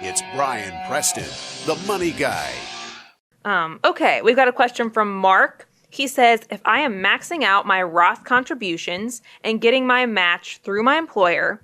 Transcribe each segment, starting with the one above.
It's Brian Preston, the money guy. Okay, we've got a question from Mark. He says, if I am maxing out my Roth contributions and getting my match through my employer,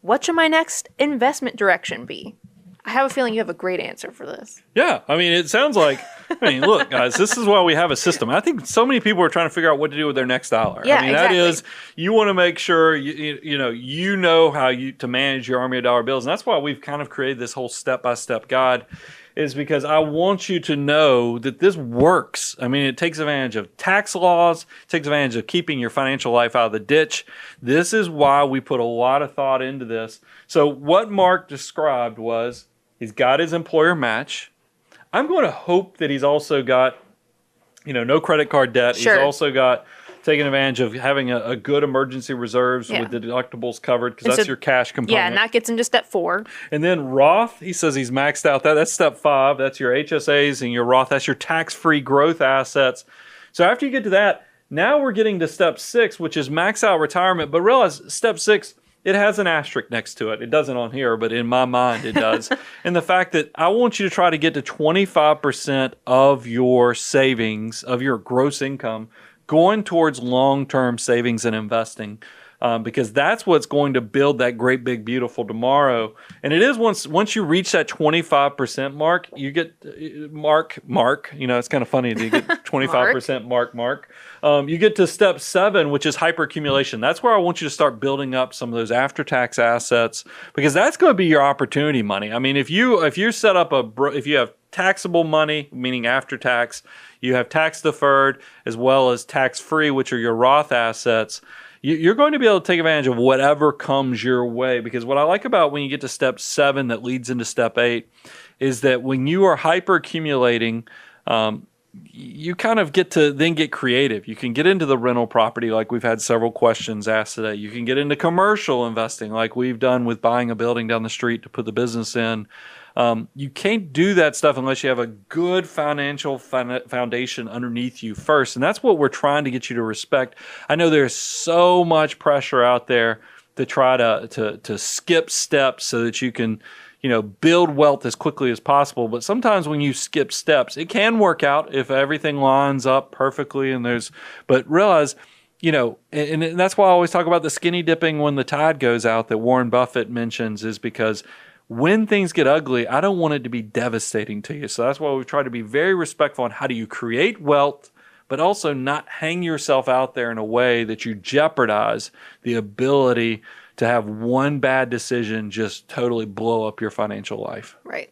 what should my next investment direction be? I have a feeling you have a great answer for this. Yeah, I mean, it sounds like, look, guys, this is why we have a system. I think so many people are trying to figure out what to do with their next dollar. Yeah, I mean, exactly. that is, you want to make sure you know how to manage your army of dollar bills. And that's why we've kind of created this whole step-by-step guide, is because I want you to know that this works. I mean, it takes advantage of tax laws, takes advantage of keeping your financial life out of the ditch. This is why we put a lot of thought into this. So what Mark described was, he's got his employer match. I'm going to hope that he's also got, no credit card debt. Sure. He's also got taking advantage of having a good emergency reserves with the deductibles covered, because that's your cash component. Yeah, and that gets into step 4. And then Roth, he says he's maxed out that. That's step 5. That's your HSAs and your Roth. That's your tax-free growth assets. So after you get to that, now we're getting to step 6, which is max out retirement. But realize step 6, it has an asterisk next to it. It doesn't on here, but in my mind it does. And the fact that I want you to try to get to 25% of your savings, of your gross income, going towards long-term savings and investing, because that's what's going to build that great, big, beautiful tomorrow. And it is once you reach that 25% mark, you get mark. It's kind of funny to get 25% mark. You get to step 7, which is hyperaccumulation. That's where I want you to start building up some of those after-tax assets, because that's going to be your opportunity money. I mean, if you set up if you have taxable money, meaning after tax, you have tax deferred as well as tax free, which are your Roth assets, you're going to be able to take advantage of whatever comes your way. Because what I like about when you get to step 7 that leads into step 8 is that when you are hyper accumulating, you kind of get to then get creative. You can get into the rental property, like we've had several questions asked today. You can get into commercial investing, like we've done with buying a building down the street to put the business in. You can't do that stuff unless you have a good financial foundation underneath you first. And that's what we're trying to get you to respect. I know there's so much pressure out there to try to skip steps so that you can, build wealth as quickly as possible. But sometimes when you skip steps, it can work out if everything lines up perfectly. But realize, and that's why I always talk about the skinny dipping when the tide goes out that Warren Buffett mentions, is because when things get ugly, I don't want it to be devastating to you. So that's why we've tried to be very respectful on how do you create wealth, but also not hang yourself out there in a way that you jeopardize the ability to have one bad decision just totally blow up your financial life. Right.